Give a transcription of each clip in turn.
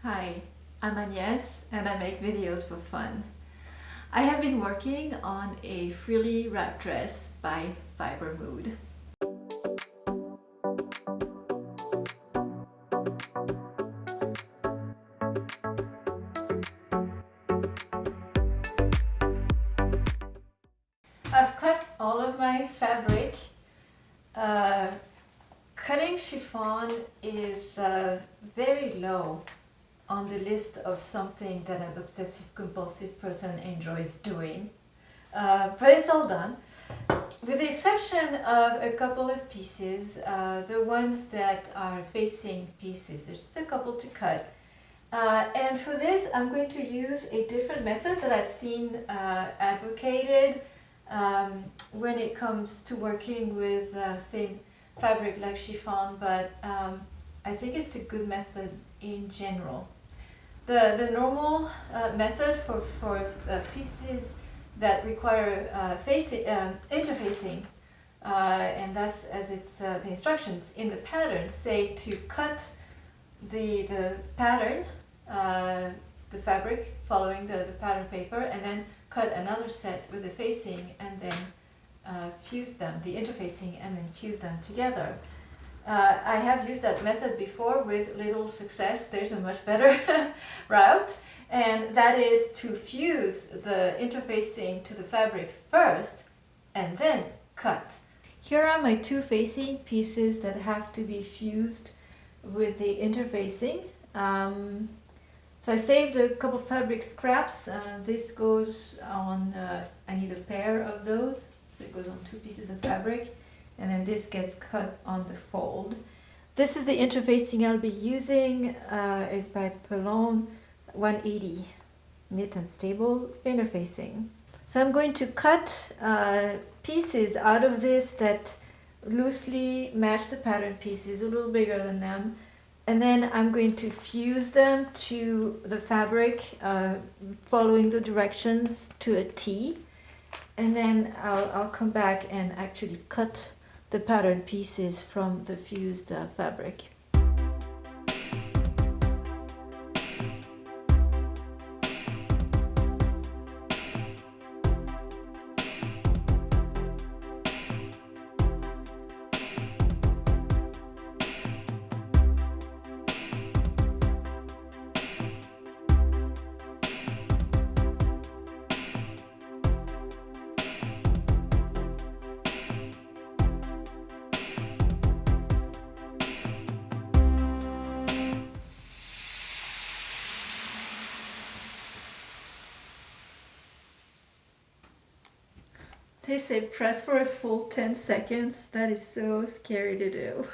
Hi, I'm Agnes and I make videos for fun. I have been working on a frilly wrap dress by Fiber Mood. I've cut all of my fabric. Cutting chiffon is very low on the list of something that an obsessive compulsive person enjoys doing. But it's all done. With the exception of a couple of pieces, the ones that are facing pieces, there's just a couple to cut. And for this I'm going to use a different method that I've seen advocated when it comes to working with thin fabric like chiffon, but I think it's a good method in general. The normal method for pieces that require interfacing, and that's as it's the instructions in the pattern say to cut the pattern, the fabric following the pattern paper, and then cut another set with the facing and then fuse them, the interfacing, and then fuse them together. I have used that method before with little success. There's a much better route, and that is to fuse the interfacing to the fabric first and then cut. Here are my two facing pieces that have to be fused with the interfacing. So I saved a couple fabric scraps. This goes on, I need a pair of those, so it goes on two pieces of fabric, and then this gets cut on the fold. This is the interfacing I'll be using. It's by Pelon 180 Knit and Stable interfacing. So I'm going to cut pieces out of this that loosely match the pattern pieces, a little bigger than them, and then I'm going to fuse them to the fabric following the directions to a T, and then I'll come back and actually cut the pattern pieces from the fused fabric. They say press for a full 10 seconds. That is so scary to do.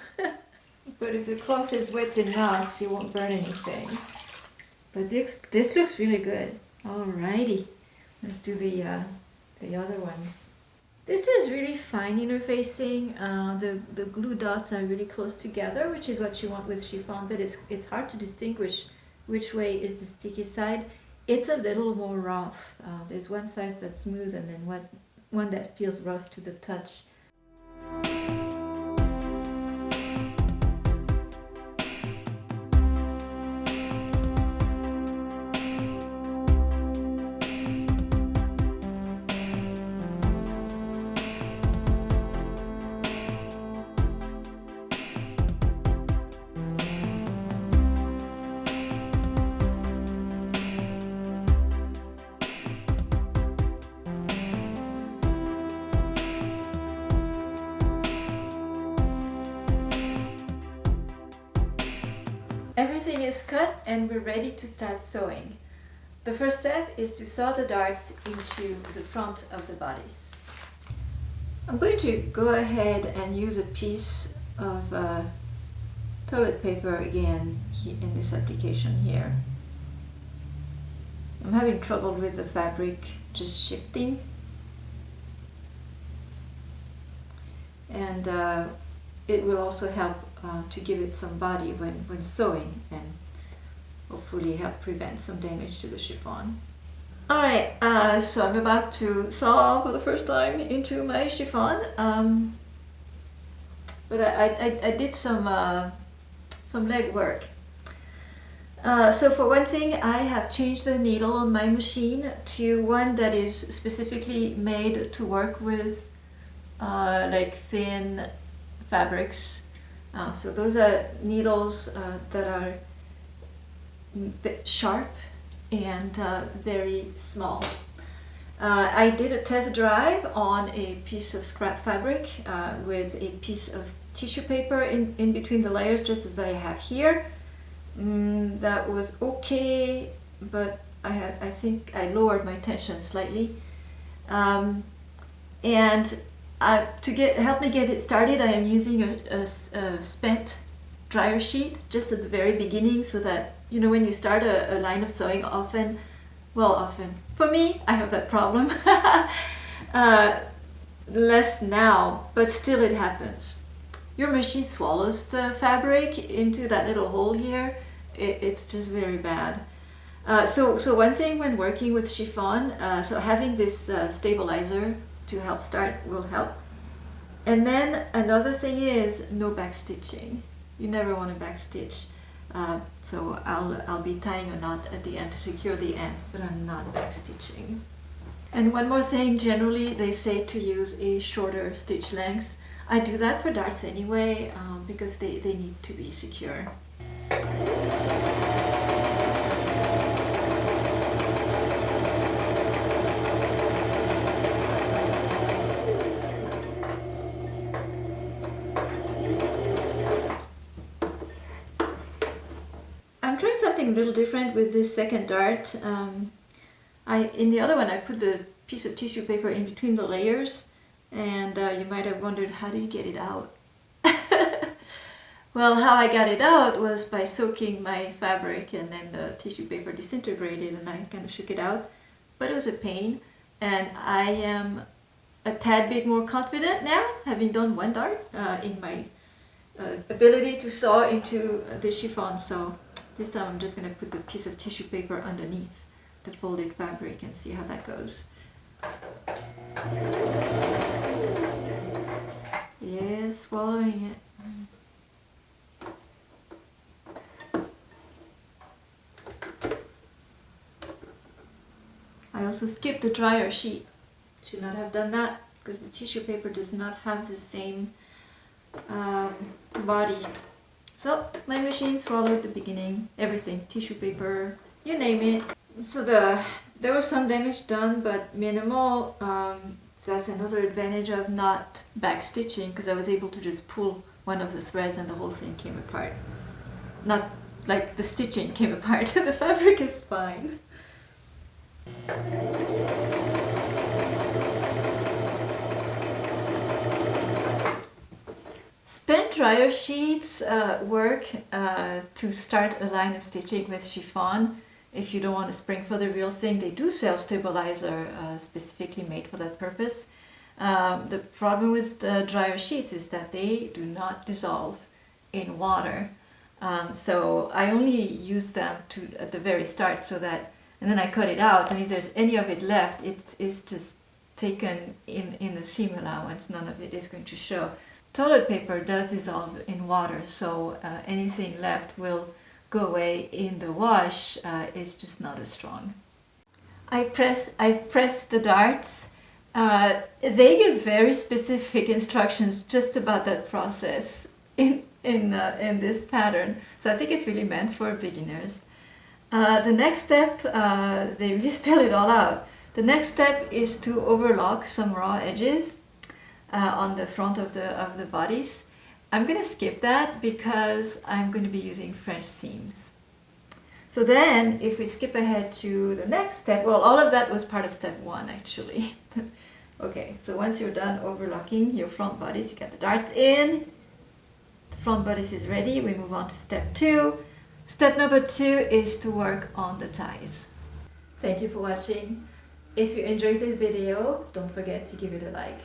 But if the cloth is wet enough, you won't burn anything. But this looks really good. Alrighty, let's do the other ones. This is really fine interfacing. The glue dots are really close together, which is what you want with chiffon, but it's hard to distinguish which way is the sticky side. It's a little more rough. There's one side that's smooth and then one that feels rough to the touch. Everything is cut and we're ready to start sewing. The first step is to sew the darts into the front of the bodice. I'm going to go ahead and use a piece of toilet paper again in this application here. I'm having trouble with the fabric just shifting, and it will also help to give it some body when sewing, and hopefully help prevent some damage to the chiffon. Alright, so I'm about to sew for the first time into my chiffon, but I did some leg work. So for one thing, I have changed the needle on my machine to one that is specifically made to work with like thin fabrics. So those are needles that are sharp and very small. I did a test drive on a piece of scrap fabric with a piece of tissue paper in between the layers, just as I have here. That was okay, but I think I lowered my tension slightly. And to help me get it started, I am using a spent dryer sheet just at the very beginning, so that, you know, when you start a line of sewing, often, for me, I have that problem. Less now, but still it happens. Your machine swallows the fabric into that little hole here. It's just very bad. So one thing when working with chiffon, so having this stabilizer to help start will help. And then another thing is no back stitching. You never want to back stitch. So I'll be tying a knot at the end to secure the ends, but I'm not back stitching. And one more thing, generally they say to use a shorter stitch length. I do that for darts anyway, because they need to be secure. I'm trying something a little different with this second dart. In the other one I put the piece of tissue paper in between the layers, and you might have wondered, how do you get it out? Well, how I got it out was by soaking my fabric, and then the tissue paper disintegrated and I kind of shook it out. But it was a pain, and I am a tad bit more confident now, having done one dart, in my ability to sew into the chiffon. So this time I'm just going to put the piece of tissue paper underneath the folded fabric and see how that goes. Yeah, swallowing it. I also skipped the dryer sheet. Should not have done that because the tissue paper does not have the same body. So my machine swallowed the beginning, everything, tissue paper, you name it. So there was some damage done, but minimal. That's another advantage of not back stitching, because I was able to just pull one of the threads and the whole thing came apart. Not like the stitching came apart, the fabric is fine. Spent dryer sheets work to start a line of stitching with chiffon. If you don't want to spring for the real thing, they do sell stabilizer specifically made for that purpose. The problem with the dryer sheets is that they do not dissolve in water. So I only use them at the very start, so that, and then I cut it out, and if there's any of it left, it's just taken in the seam allowance. None of it is going to show. Toilet paper does dissolve in water, so anything left will go away in the wash. It's just not as strong. I've pressed the darts. They give very specific instructions just about that process in this pattern, so I think it's really meant for beginners. The next step, they really spell it all out. The next step is to overlock some raw edges on the front of the bodies. I'm going to skip that because I'm going to be using French seams. So then if we skip ahead to the next step, well, all of that was part of step one actually. Okay, so once you're done overlocking your front bodies, you get the darts in, the front bodice is ready, we move on to step two. Step number two is to work on the ties. Thank you for watching. If you enjoyed this video, don't forget to give it a like.